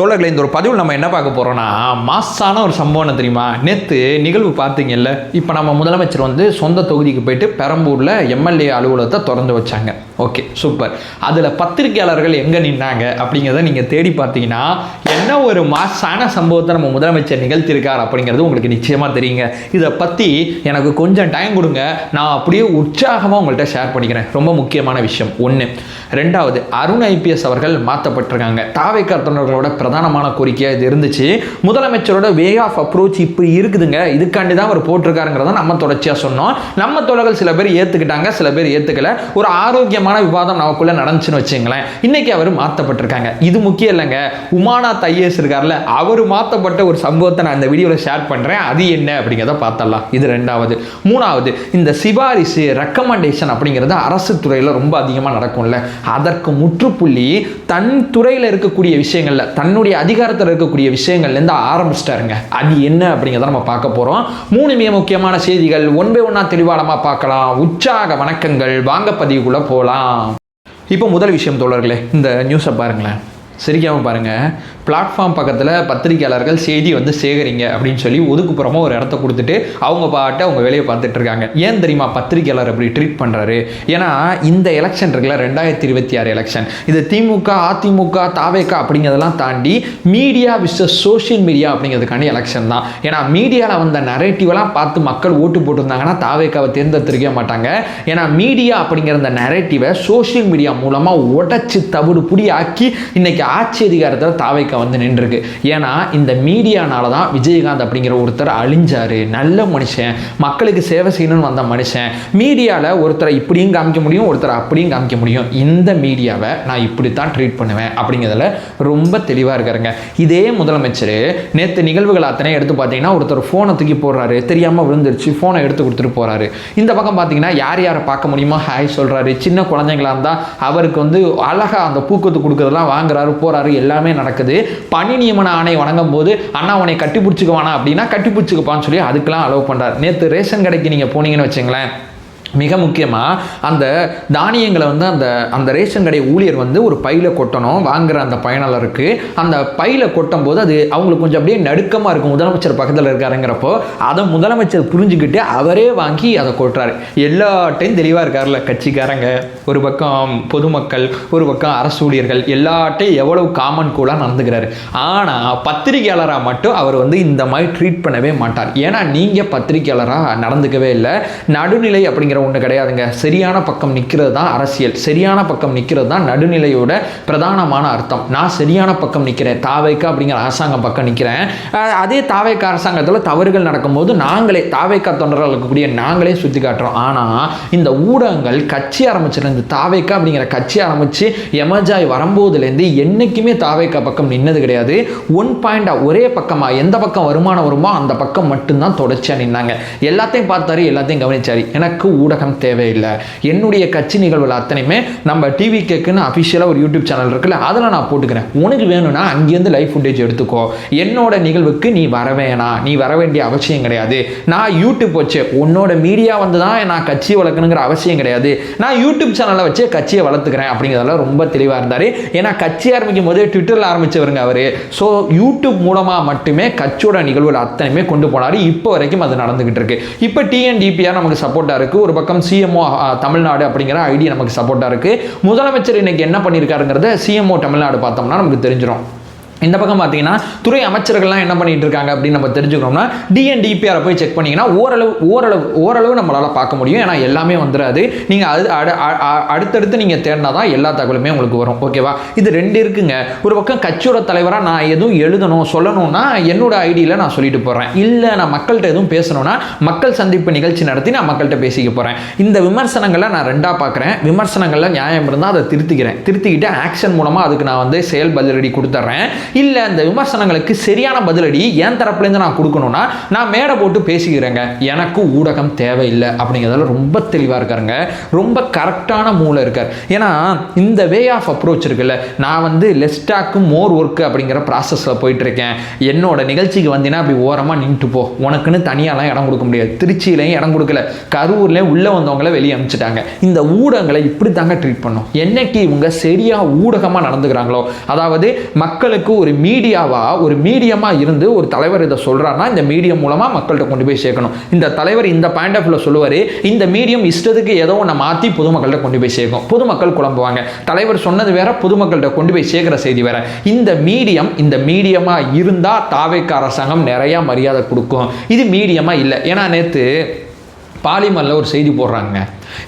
தோழர்களே, இந்த ஒரு பதிவில் நம்ம என்ன பார்க்க போகிறோம்னா, மாசான ஒரு சம்பவம் தெரியுமா? நேற்று நிகழ்வு பார்த்தீங்கல்ல. இப்போ நம்ம முதலமைச்சர் வந்து சொந்த தொகுதிக்கு போயிட்டு பெரம்பூரில் எம்எல்ஏ அலுவலகத்தை திறந்து வச்சாங்க. Okay, super. அதில் பத்திரிகையாளர்கள் எங்கே நின்னாங்க அப்படிங்கிறத நீங்கள் தேடி பார்த்தீங்கன்னா என்ன ஒரு மாசான சம்பவத்தை நம்ம முதலமைச்சர் நிகழ்த்தியிருக்கார் அப்படிங்கிறது உங்களுக்கு நிச்சயமாக தெரியுங்க. இதை பற்றி எனக்கு கொஞ்சம் டைம் கொடுங்க, நான் அப்படியே உற்சாகமாக உங்கள்கிட்ட ஷேர் பண்ணிக்கிறேன். ரொம்ப முக்கியமான விஷயம் ஒன்று. ரெண்டாவது, அருண் ஐபிஎஸ் அவர்கள் மாற்றப்பட்டிருக்காங்க. தாவேக்கா தொண்டர்களோட பிரதானமான கோரிக்கையாக இது இருந்துச்சு. முதலமைச்சரோட வே ஆஃப் அப்ரோச் இப்படி இருக்குதுங்க, இதுக்காண்டி தான் அவர் போட்டிருக்காருங்கிறத நம்ம தொடர்ச்சியாக சொன்னோம். நம்ம தோழர்கள் சில பேர் ஏற்றுக்கிட்டாங்க, சில பேர் ஏற்றுக்கல. ஒரு ஆரோக்கியமான விவாதம் நமக்குள்ள நடந்துச்சுன்னு வச்சுங்களேன். இன்னைக்கு அவர் மாற்றப்பட்டிருக்காங்க. இது முக்கியம் இல்லைங்க. உமாநாத் ஐஏஎஸ் இருக்கார்ல, அவர் மாற்றப்பட்ட ஒரு சம்பவத்தை நான் இந்த வீடியோவில் ஷேர் பண்ணுறேன். அது என்ன அப்படிங்கிறத பார்த்தலாம். இது ரெண்டாவது. மூணாவது, இந்த சிபாரிசு ரெக்கமெண்டேஷன் அப்படிங்கிறது அரசு துறையில் ரொம்ப அதிகமாக நடக்கும்ல, அதற்கு முற்றுப்புள்ளி தன் துறையில் இருக்கக்கூடிய விஷயங்கள்ல, தன்னுடைய அதிகாரத்தில் இருக்கக்கூடிய விஷயங்கள்லேருந்து ஆரம்பிச்சிட்டாருங்க. அது என்ன அப்படிங்கிறத நம்ம பார்க்க போகிறோம். 3 மிக முக்கியமான செய்திகள் ஒன் பை ஒன்னா தெளிவாளமாக பார்க்கலாம். உற்சாக வணக்கங்கள். வாங்க பதிவுக்குள்ளே போகலாம். இப்போ முதல் விஷயம் தோழர்களே, இந்த நியூஸை பாருங்களேன், சரிக்காமல் பாருங்கள். பிளாட்ஃபார்ம் பக்கத்தில் பத்திரிகையாளர்கள் செய்தி வந்து சேகரிங்க அப்படின்னு சொல்லி ஒதுக்குப்புறமாக ஒரு இடத்த கொடுத்துட்டு அவங்க பாட்டு அவங்க வேலையை பார்த்துட்டு இருக்காங்க. ஏன் தெரியுமா பத்திரிகையாளர் அப்படி ட்ரீட் பண்ணுறாரு? ஏன்னா இந்த எலெக்ஷன் இருக்குல்ல, 2026 எலெக்ஷன், இது திமுக அதிமுக தாவேக்கா அப்படிங்கிறதெல்லாம் தாண்டி மீடியா விசஸ் சோஷியல் மீடியா அப்படிங்கிறதுக்காண்டி எலெக்ஷன் தான். ஏன்னா மீடியாவில் வந்த நரேட்டிவெல்லாம் பார்த்து மக்கள் ஓட்டு போட்டிருந்தாங்கன்னா தாவேக்காவை தேர்ந்தெடுத்திருக்கவே மாட்டாங்க. ஏன்னா மீடியா அப்படிங்கிற அந்த நரேட்டிவை சோஷியல் மீடியா மூலமாக உடச்சி தவிடு புடி ஆக்கி இன்னைக்கு ஆட்சி அதிகாரத்தில் தாவேக்கா வந்து நின்றுருக்கு. ஏன்னா இந்த மீடியானால தான் விஜயகாந்த் அப்படிங்கிற ஒருத்தர் அழிஞ்சாரு. நல்ல மனுஷன், மக்களுக்கு சேவை செய்யணும்னு வந்த மனுஷன். மீடியாவில் ஒருத்தரை இப்படியும் காமிக்க முடியும், ஒருத்தரை அப்படியும் காமிக்க முடியும். இந்த மீடியாவை நான் இப்படித்தான் ட்ரீட் பண்ணுவேன் அப்படிங்கிறதுல ரொம்ப தெளிவாக இருக்காருங்க. இதே முதலமைச்சர் நேற்று நிகழ்வுகள் அத்தனை எடுத்து பார்த்தீங்கன்னா ஒருத்தர் ஃபோனை தூக்கி போடுறாரு, தெரியாமல் விழுந்துருச்சு, ஃபோனை எடுத்து கொடுத்துட்டு போறாரு. இந்த பக்கம் பார்த்தீங்கன்னா யார் யாரை பார்க்க முடியுமோ ஹாய் சொல்றாரு. சின்ன குழந்தைங்களா இருந்தால் அவருக்கு வந்து அழகா அந்த பூக்கத்து கொடுக்கறதெல்லாம் வாங்குறாரு, போறாரு, எல்லாமே நடக்குது. பணி நியமன ஆணை வழங்கும் போது அண்ணா உன்னை கட்டி பிடிச்சிக்குவானா அப்படின்னா கட்டி பிடிச்சிக்கப்பான்னு சொல்லி அதுக்கெல்லாம் அலோவ் பண்றாரு. நேற்று ரேஷன் கடைக்கு நீங்க போனீங்கன்னு வச்சுங்களேன், மிக முக்கியமாக அந்த தானியங்களை வந்து அந்த அந்த ரேஷன் கடை ஊழியர் வந்து ஒரு பையில கொட்டணும் வாங்குற அந்த பயனாளருக்கு. அந்த பையில கொட்டும் போது அது அவங்களுக்கு கொஞ்சம் அப்படியே நடுக்கமாக இருக்கும். முதலமைச்சர் பக்கத்தில் இருக்காருங்கிறப்போ அதை முதலமைச்சர் புரிஞ்சுக்கிட்டு அவரே வாங்கி அதை கொட்டுறாரு. எல்லாட்டையும் தெளிவாக இருக்காருல்ல, கட்சிக்காரங்க ஒரு பக்கம், பொதுமக்கள் ஒரு பக்கம், அரசு ஊழியர்கள் எல்லாட்டையும் எவ்வளவு காமன் கூலாக நடந்துக்கிறாரு. ஆனால் பத்திரிகையாளராக மட்டும் அவர் வந்து இந்த மாதிரி ட்ரீட் பண்ணவே மாட்டார். ஏன்னா நீங்கள் பத்திரிகையாளராக நடந்துக்கவே இல்லை. நடுநிலை அப்படிங்கிற ஒன்று கிடையாதுங்க. சரியான பக்கம் நிற்கிறது தான் அரசியல், சரியான பக்கம் நிற்கிறது தான் நடுநிலையோட பிரதானமான அர்த்தம். நான் சரியான பக்கம் நிற்கிறேன், தாவேக்கா அப்படிங்கிற அரசாங்கம் பக்கம் நிற்கிறேன். அதே தாவேக்கா அரசாங்கத்தில் தவறுகள் நடக்கும்போது நாங்களே தாவேக்கா தொண்டர்கள் இருக்கக்கூடிய நாங்களே சுற்றி காட்டுறோம். ஆனால் இந்த ஊடகங்கள் கட்சி ஆரம்பிச்சிருந்து தாவேக்கா அப்படிங்கிற கட்சி ஆரம்பித்து எமர்ஜாய் வரும்போதுலேருந்து என்றைக்குமே தாவேக்கா பக்கம் நின்னது கிடையாது. ஒன் பாயிண்டாக ஒரே பக்கமாக எந்த பக்கம் வருமானம் வருமோ அந்த பக்கம் மட்டும்தான் தொடர்ச்சியாக நின்னாங்க. எல்லாத்தையும் பார்த்தாரு, எல்லாத்தையும் கவனிச்சாரு. எனக்கு ஊடகம் தேவையில்லை. என்னுடைய கட்சி நிகழ்வுகள் அத்தனையுமே நம்ம டிவி கேக்குன்னு அஃபிஷியலாக ஒரு யூடியூப் சேனல் இருக்குல்ல, அதில் நான் போட்டுக்கிறேன். உனக்கு வேணும்னா அங்கேருந்து லைவ் ஃபுட்டேஜ் எடுத்துக்கோ. என்னோட நிகழ்வுக்கு நீ வர வேணாம், நீ வர வேண்டிய அவசியம் கிடையாது. நான் யூடியூப் வச்சு உன்னோட மீடியா வந்து தான் நான் கட்சியை வளர்க்கணுங்கிற அவசியம் கிடையாது. நான் யூடியூப் சேனலை வச்சு கட்சியை வளர்த்துக்கிறேன் அப்படிங்கிறதுல ரொம்ப தெளிவாக இருந்தார். ஏன்னா கட்சி ஆரம்பிக்கும் போதே ட்விட்டரில் ஆரம்பிச்சவருங்க அவர். ஸோ யூடியூப் மூலமாக மட்டுமே கட்சியோட நிகழ்வுகள் அத்தனையுமே கொண்டு போனார். இப்போ வரைக்கும் அது நடந்துகிட்டு இருக்கு. இப்போ டிஎன்டிபிஆர் நமக்கு சப்போர்ட்டாக இருக்கு. ஒரு பக்கம் சிஎம்ஓ தமிழ்நாடு அப்படிங்கிற ஐடி நமக்கு சப்போர்ட்டா இருக்கு. முதலமைச்சர் இன்னைக்கு என்ன பண்ணியிருக்காருங்கிறத சிஎம்ஓ தமிழ்நாடு பார்த்தோம்னா நமக்கு தெரிஞ்சிடும். இந்த பக்கம் பார்த்தீங்கன்னா துறை அமைச்சர்கள்லாம் என்ன பண்ணிட்டு இருக்காங்க அப்படின்னு நம்ம தெரிஞ்சுக்கணும்னா டிஎன்டிபிஆரை போய் செக் பண்ணிங்கன்னா ஓரளவு நம்மளால் பார்க்க முடியும். ஏன்னா எல்லாமே வந்துடாது. நீங்கள் அடுத்தடுத்து நீங்கள் தேடினா தான் எல்லா தகவலுமே உங்களுக்கு வரும். ஓகேவா? இது ரெண்டு இருக்குங்க. ஒரு பக்கம் கட்சியோட தலைவராக நான் எதுவும் எழுதணும் சொல்லணும்னா என்னோட ஐடியில் நான் சொல்லிட்டு போகிறேன். இல்லை நான் மக்கள்கிட்ட எதுவும் பேசணும்னா மக்கள் சந்திப்பு நிகழ்ச்சி நடத்தி நான் மக்கள்கிட்ட பேசிக்க போகிறேன். இந்த விமர்சனங்களை நான் ரெண்டாக பார்க்குறேன். விமர்சனங்களில் நியாயம் இருந்தால் அதை திருத்திக்கிட்டு ஆக்ஷன் மூலமாக அதுக்கு நான் வந்து செயல் பதிலடி கொடுத்துட்றேன். இல்லை அந்த விமர்சனங்களுக்கு சரியான பதிலடி என் தரப்புலேருந்து நான் கொடுக்கணும்னா நான் மேடை போட்டு பேசிக்கிறேங்க. எனக்கு ஊடகம் தேவையில்லை அப்படிங்கிறதுல ரொம்ப தெளிவாக இருக்காருங்க. ரொம்ப கரெக்டான மூளை இருக்கார். ஏன்னா இந்த வே ஆஃப் அப்ரோச் இருக்குல்ல, நான் வந்து லெஸ்டாக்கு மோர் ஒர்க் அப்படிங்கிற ப்ராசஸில் போயிட்டு இருக்கேன். என்னோட நிகழ்ச்சிக்கு வந்தீங்கன்னா அப்படி ஓரமாக நின்றுட்டு போ, உனக்குன்னு தனியாலாம் இடம் கொடுக்க முடியாது. திருச்சியிலையும் இடம் கொடுக்கல, கரூர்லேயும் உள்ளே வந்தவங்கள வெளியே அனுப்பிச்சிட்டாங்க. இந்த ஊடகங்களை இப்படி தாங்க ட்ரீட் பண்ணும். என்னைக்கு இவங்க சரியாக ஊடகமாக நடந்துக்கிறாங்களோ, அதாவது மக்களுக்கு ஒரு மீடியமாக இருந்து ஒரு தலைவர் இதை சொல்கிறாருன்னா இந்த மீடியம் மூலமாக மக்கள்கிட்ட கொண்டு போய் சேர்க்கணும். இந்த தலைவர் இந்த பாயிண்ட் ஆஃப் வியூவில் சொல்லுவார், இந்த மீடியம் இஷ்டத்துக்கு ஏதோ ஒன்று மாற்றி பொதுமக்கள்கிட்ட கொண்டு போய் சேர்க்கும். பொதுமக்கள் குழம்புவாங்க. தலைவர் சொன்னது வேற, பொதுமக்கள்கிட்ட கொண்டு போய் சேர்க்கிற செய்தி வேற. இந்த மீடியமாக இருந்தால் தாவேக்கா அரசாங்கம் நிறையா மரியாதை கொடுக்கும். இது மீடியமாக இல்லை. ஏன்னா நேற்று பாலிமரில் ஒரு செய்தி போடுறாங்க.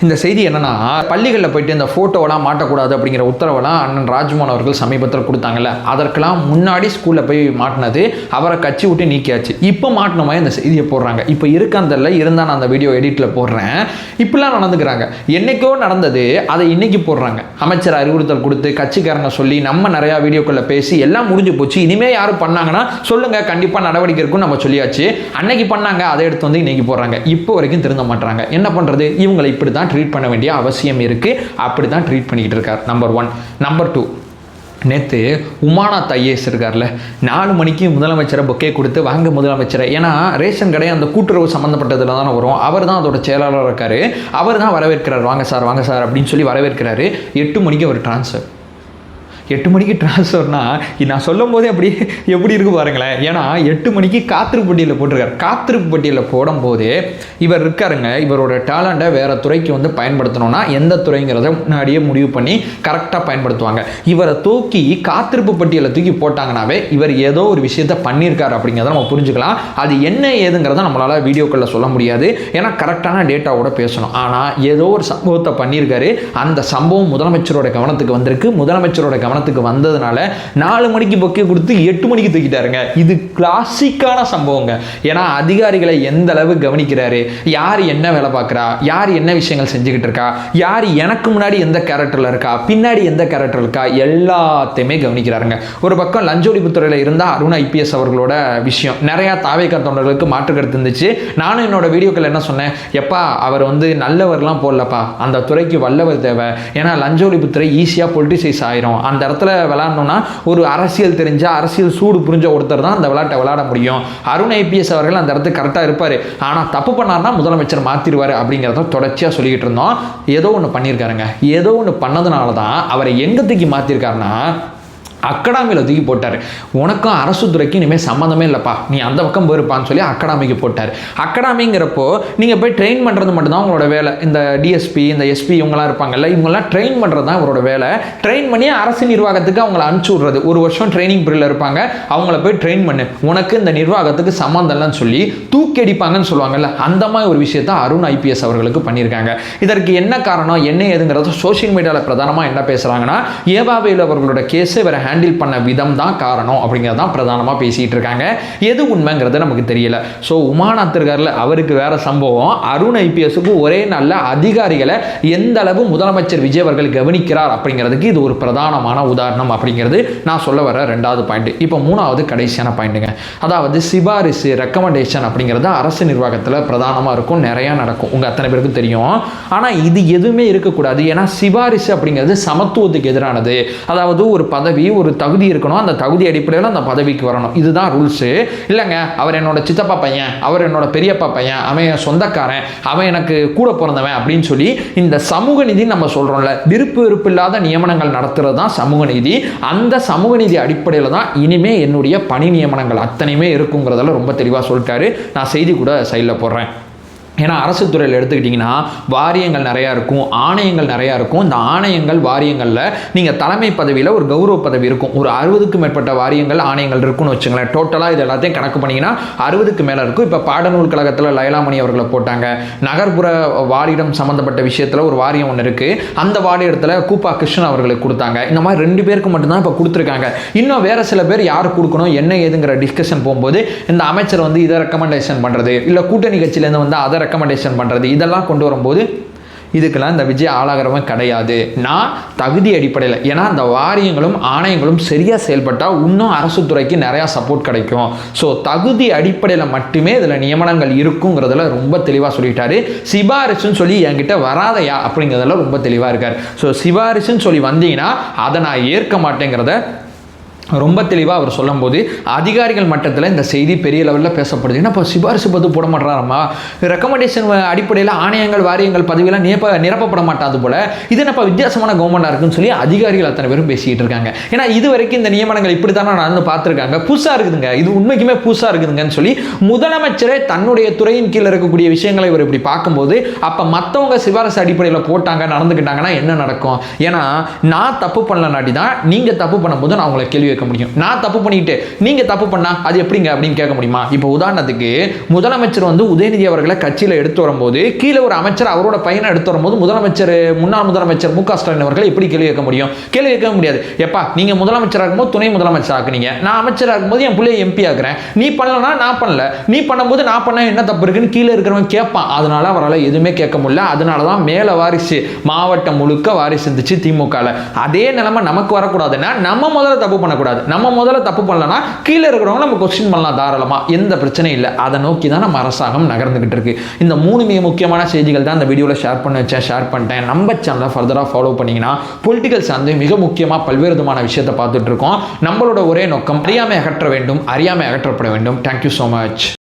இந்த செய்தி என்னன்னா, பள்ளிகளில் போயிட்டு இந்த ஃபோட்டோவெல்லாம் மாட்டக்கூடாது அப்படிங்கிற உத்தரவெல்லாம் அண்ணன் ராஜ்மோகன் அவர்கள் சமீபத்தில் கொடுத்தாங்கல்ல, அதற்கெல்லாம் முன்னாடி ஸ்கூலில் போய் மாட்டினது, அவரை கட்சி விட்டு நீக்கியாச்சு. இப்போ மாட்டின மாதிரி இந்த செய்தியை போடுறாங்க. இப்போ இருக்காந்தல்ல இருந்தால் நான் அந்த வீடியோ எடிட்டில் போடுறேன். இப்படிலாம் நடந்துக்கிறாங்க. என்னைக்கோ நடந்தது அதை இன்னைக்கு போடுறாங்க. அமைச்சர் அறிவுறுத்தல் கொடுத்து கட்சிக்காரங்க சொல்லி நம்ம நிறையா வீடியோக்களில் பேசி எல்லாம் முடிஞ்சு போச்சு. இனிமேல் யாரும் பண்ணாங்கன்னா சொல்லுங்கள், கண்டிப்பாக நடவடிக்கை இருக்குன்னு நம்ம சொல்லியாச்சு. அன்னைக்கு பண்ணாங்க, அதை எடுத்து வந்து இன்னைக்கு போடுறாங்க. இப்போ வரைக்கும் திருந்த மாட்டாங்க. என்ன பண்ணுறது? இவங்களை இப்படி தான் ட்ரீட் பண்ண வேண்டிய அவசியம் இருக்கு. அப்படி தான் ட்ரீட் பண்ணிக்கிட்டு இருக்கார். நம்பர் 1. நம்பர் 2, நேற்று உமாநாத் ஐஏஎஸ் இருக்கார்ல, 4 மணிக்கு முதலமைச்சரை பொக்கே கொடுத்து வாங்க முதலமைச்சரை, ஏன்னா ரேஷன் கடை அந்த கூட்டுறவு சம்மந்தப்பட்டதில் தானே வரும். அவர் தான் அதோட செயலாளர் இருக்கார். அவர் தான் வரவேற்கிறார். வாங்க சார் அப்படின்னு சொல்லி வரவேற்கிறாரு. 8 மணிக்கு அவர் ட்ரான்ஸ்ஃபர். 8 மணிக்கு ட்ரான்ஸ்ஃபர்னா நான் சொல்லும் போதே எப்படி இருக்கு பாருங்களேன். ஏன்னா 8 மணிக்கு காத்திருப்பு பட்டியலில் போட்டிருக்காரு. காத்திருப்பு பட்டியலில் போடும்போது இவர் இருக்காருங்க, இவரோட டேலண்ட்டை வேறு துறைக்கு வந்து பயன்படுத்தணும்னா எந்த துறைங்கிறத முன்னாடியே முடிவு பண்ணி கரெக்டாக பயன்படுத்துவாங்க. இவரை தூக்கி காத்திருப்பு பட்டியலில் தூக்கி போட்டாங்கன்னாவே இவர் ஏதோ ஒரு விஷயத்தை பண்ணியிருக்காரு அப்படிங்கிறத நம்ம புரிஞ்சுக்கலாம். அது என்ன ஏதுங்கிறத நம்மளால் வீடியோக்களில் சொல்ல முடியாது, ஏன்னா கரெக்டான டேட்டாவோட பேசணும். ஆனால் ஏதோ ஒரு சம்பவத்தை பண்ணியிருக்காரு. அந்த சம்பவம் முதலமைச்சரோட கவனத்துக்கு வந்திருக்கு. முதலமைச்சரோட கவனத்துக்கு வந்ததுனால 4 மணிக்கு பொக்கே கொடுத்து 8 மணிக்கு தூக்கிட்டாருங்க. இது கிளாசிக்கான சம்பவங்க. ஏன்னா அதிகாரிகளை எந்த அளவு கவனிக்கிறாரு, யார் என்ன வேலை பார்க்குறா, யார் என்ன விஷயங்கள் செஞ்சுக்கிட்டு இருக்கா, யார் எனக்கு முன்னாடி எந்த கேரக்டரில் இருக்கா, பின்னாடி எந்த கேரக்டர் இருக்கா, எல்லாத்தையுமே கவனிக்கிறாருங்க. ஒரு பக்கம் லஞ்ச ஒழிப்புத்துறையில் இருந்தால் அருண் ஐபிஎஸ் அவர்களோட விஷயம் நிறையா தாவேக்கா தொண்டர்களுக்கு மாற்று கருத்து இருந்துச்சு. நானும் என்னோட வீடியோக்கள் என்ன சொன்னேன், எப்பா அவர் வந்து நல்லவர்லாம் போடலப்பா, அந்த துறைக்கு வல்லவர் தேவை. ஏன்னா லஞ்ச ஒழிப்புத்துறை ஈஸியாக பொலிட்டிசைஸ் ஆயிரும். அந்த இடத்துல விளையாடணும்னா ஒரு அரசியல் தெரிஞ்ச, அரசியல் சூடு புரிஞ்ச ஒருத்தர் தான் அந்த விளையாட்டை விளையாட முடியும். அருண் ஐபிஎஸ் அவர்கள் அந்த இடத்துக்கு கரெக்டாக இருப்பார். ஆனால் தப்பு பண்ணார்னா முதலமைச்சர் மாற்றிடுவார் அப்படிங்கிறத தொடர்ச்சியாக சொல்லிக்கிட்டு இருந்தோம். ஏதோ ஒன்று பண்ணியிருக்காருங்க. ஏதோ ஒன்று பண்ணதுனால தான் அவரை எங்கே தூக்கி மாற்றிருக்காருன்னா அகாடமியில் தூக்கி போட்டார். உனக்கும் அரசு துறைக்கும் இனிமேல் சம்மந்தமே இல்லைப்பா, நீ அந்த பக்கம் போயிருப்பான்னு சொல்லி அகாடமிக்கு போட்டார். அகாடமிங்கிறப்போ நீங்கள் போய் ட்ரெயின் பண்ணுறது மட்டும்தான் உங்களோட வேலை. இந்த டிஎஸ்பி, இந்த எஸ்பி இவங்களாம் இருப்பாங்கல்ல, இவங்களாம் ட்ரெயின் பண்ணுறது தான் அவரோட வேலை. ட்ரெயின் பண்ணி அரசு நிர்வாகத்துக்கு அவங்கள அனுப்பிச்சி விட்றது. 1 வருஷம் ட்ரைனிங் பீரியடில் இருப்பாங்க, அவங்கள போய் ட்ரெயின் பண்ணு, உனக்கு இந்த நிர்வாகத்துக்கு சம்மந்தம் இல்லைன்னு சொல்லி தூக்கி அடிப்பாங்கன்னு சொல்லுவாங்கல்ல, அந்த மாதிரி ஒரு விஷயத்தை அருண் ஐபிஎஸ் அவர்களுக்கு பண்ணியிருக்காங்க. இதற்கு என்ன காரணம், என்ன ஏதுங்கிறது சோஷியல் மீடியாவில் பிரதானமாக என்ன பேசுகிறாங்கன்னா, ஏபாவேலு அவர்களோட கேஸை வேறு ஹேண்டில் பண்ண விதம் தான் காரணம் அப்படிங்கிறது தான் பிரதானமாக பேசிகிட்டு இருக்காங்க. எது உண்மைங்கிறது நமக்கு தெரியல. ஸோ உமாநாத் இருக்கார்ல, அவருக்கு வேற சம்பவம். அருண் ஐபிஎஸ்க்கு ஒரே நல்ல அதிகாரிகளை எந்த அளவு முதலமைச்சர் விஜய் அவர்கள் கவனிக்கிறார் அப்படிங்கிறதுக்கு இது ஒரு பிரதானமான உதாரணம் அப்படிங்கிறது நான் சொல்ல வர 2வது பாயிண்ட். இப்போ 3வது கடைசியான பாயிண்ட்டுங்க. அதாவது சிபாரிசு, ரெக்கமெண்டேஷன் அப்படிங்கிறது அரசு நிர்வாகத்தில் பிரதானமாக இருக்கும், நிறையா நடக்கும், உங்கள் அத்தனை பேருக்கும் தெரியும். ஆனால் இது எதுவுமே இருக்கக்கூடாது. ஏன்னா சிபாரிசு அப்படிங்கிறது சமத்துவத்துக்கு எதிரானது. அதாவது ஒரு பதவி, ஒரு தகுதி இருக்கணும், அந்த தகுதி அடிப்படையில் அந்த பதவிக்கு வரணும். இதுதான் ரூல்ஸு. இல்லைங்க அவர் என்னோட சித்தப்பா பையன், அவர் என்னோட பெரியப்பா பையன், அவன் என் சொந்தக்காரன், அவன் எனக்கு கூட பிறந்தவன் அப்படின்னு சொல்லி இந்த சமூக நீதி நம்ம சொல்கிறோம்ல, விருப்பு இல்லாத நியமனங்கள் நடத்துறது தான் சமூக நீதி. அந்த சமூக நீதி அடிப்படையில் தான் இனிமே என்னுடைய பணி நியமனங்கள் அத்தனையுமே இருக்குங்கிறதெல்லாம் ரொம்ப தெளிவாக சொல்லிட்டாரு. நான் செய்தி கூட சைடில் போடுறேன். ஏன்னா அரசு துறையில் எடுத்துக்கிட்டிங்கன்னா வாரியங்கள் நிறையா இருக்கும், ஆணையங்கள் நிறையா இருக்கும். இந்த ஆணையங்கள் வாரியங்களில் நீங்கள் தலைமை பதவியில் ஒரு கௌரவ பதவி இருக்கும். ஒரு 60க்கும் மேற்பட்ட வாரியங்கள் ஆணையங்கள் இருக்குன்னு வச்சுங்களேன். டோட்டலாக இது எல்லாத்தையும் கணக்கு பண்ணிங்கன்னா 60க்கு மேலே இருக்கும். இப்போ பாடநூல் கழகத்தில் லைலாமணி அவர்களை போட்டாங்க. நகர்ப்புற வாரியம் சம்மந்தப்பட்ட விஷயத்தில் ஒரு வாரியம் ஒன்று இருக்குது, அந்த வாரியத்தில் கூப்பா கிருஷ்ணன் அவர்களுக்கு கொடுத்தாங்க. இந்த மாதிரி 2 பேருக்கு மட்டும்தான் இப்போ கொடுத்துருக்காங்க. இன்னும் வேறு சில பேர் யார் கொடுக்கணும் என்ன ஏதுங்கிற டிஸ்கஷன் போகும்போது இந்த அமைச்சர் வந்து இதை ரெக்கமெண்டேஷன் பண்ணுறது, இல்லை கூட்டணி கட்சியிலேருந்து வந்து அதை ரெக்கமெண்டேஷன் பண்ணுறது, இதெல்லாம் கொண்டு வரும்போது இதுக்கெல்லாம் இந்த விஜய் ஆளாகிறவன் கிடையாது. நான் தகுதி அடிப்படையில், ஏன்னா அந்த வாரியங்களும் ஆணையங்களும் சரியாக செயல்பட்டால் இன்னும் அரசு துறைக்கு நிறையா சப்போர்ட் கிடைக்கும். ஸோ தகுதி அடிப்படையில் மட்டுமே இதில் நியமனங்கள் இருக்குங்கிறதுல ரொம்ப தெளிவாக சொல்லிட்டாரு. சிபாரிசுன்னு சொல்லி என்கிட்ட வராதையா அப்படிங்கிறதுல ரொம்ப தெளிவாக இருக்கார். ஸோ சிபாரிசுன்னு சொல்லி வந்தீங்கன்னா அதை நான் ஏற்க மாட்டேங்கிறத ரொம்ப தெளிவாக அவர் சொல்லும்போது அதிகாரிகள் மட்டத்தில் இந்த செய்தி பெரிய லெவலில் பேசப்படுது. ஏன்னா இப்போ சிபாரிசு பத்து போட மாட்டாராமா, ரெக்கமெண்டேஷன் அடிப்படையில் ஆணையங்கள் வாரியங்கள் பதவியெல்லாம் நிரப்பப்பட மாட்டாது போல, இது என்னப்பா வித்தியாசமான கவர்மெண்டாக இருக்குன்னு சொல்லி அதிகாரிகள் அத்தனை பேரும் பேசிக்கிட்டு இருக்காங்க. ஏன்னா இது வரைக்கும் இந்த நியமனங்கள் இப்படி தானே நடந்து பார்த்துருக்காங்க, புதுசாக இருக்குதுங்க, இது உண்மைக்குமே புதுசாக இருக்குதுங்கன்னு சொல்லி முதலமைச்சரே தன்னுடைய துறையின் கீழே இருக்கக்கூடிய விஷயங்களை இவர் இப்படி பார்க்கும்போது அப்போ மற்றவங்க சிபாரிசு அடிப்படையில் போட்டாங்க நடந்துக்கிட்டாங்கன்னா என்ன நடக்கும்? ஏன்னா நான் தப்பு பண்ணலனாட்டி தான் நீங்கள் தப்பு பண்ணும்போது நான் உங்களை கேள்வி கேட்க முடியும். நான் தப்பு பண்ணிட்டு நீங்க தப்பு பண்ணா அது எப்படிங்க அப்படின்னு கேட்க முடியுமா? இப்போ உதாரணத்துக்கு முதலமைச்சர் வந்து உதயநிதி அவர்களை கட்சியில் எடுத்து வரும்போது கீழே ஒரு அமைச்சர் அவரோட பையனை எடுத்து வரும்போது முன்னாள் முதலமைச்சர் மு.க. ஸ்டாலின் அவர்கள் எப்படி கேள்வி கேட்க முடியும்? கேள்வி கேட்க முடியாது. எப்பா நீங்க முதலமைச்சராக இருக்கும்போது துணை முதலமைச்சர் ஆக்குனீங்க, நான் அமைச்சராக இருக்கும்போது என் பிள்ளைய எம்பி ஆக்குறேன், நீ பண்ணலனா நான் பண்ணல, நீ பண்ணும்போது நான் பண்ண என்ன தப்பு இருக்குன்னு கீழே இருக்கிறவன் கேட்பான். அதனால அவரால் எதுவுமே கேட்க முடியல. அதனால தான் மேல வாரிசு மாவட்டம் முழுக்க வாரிசு இருந்துச்சு திமுகவில். அதே நிலைமை நமக்கு வரக்கூடாதுன்னா நம்ம முதல்ல தப்பு பண்ணக்கூடாது. நம்ம முதல்ல தப்பு பண்ணலன்னா கீழே இருக்கிறவங்க நம்ம கொஸ்டின் பண்ணலாம் தாராளமா, எந்த பிரச்சனையும் இல்லை. அதை நோக்கி தான் நம்ம அரசாங்கம் நகர்ந்துகிட்டு இருக்கு. இந்த 3 மிக முக்கியமான செய்திகள் தான் இந்த வீடியோவில் ஷேர் பண்ணிட்டேன். நம்ம சேனலை ஃபர்தராக ஃபாலோ பண்ணீங்கன்னா பொலிட்டிக்கல் சார்ந்து மிக முக்கியமாக பல்வேறு விதமான விஷயத்தை பார்த்துட்டு இருக்கோம். நம்மளோட ஒரே நோக்கம் அறியாமை அகற்ற வேண்டும், அறியாமை அகற்றப்பட வேண்டும். Thank you so much.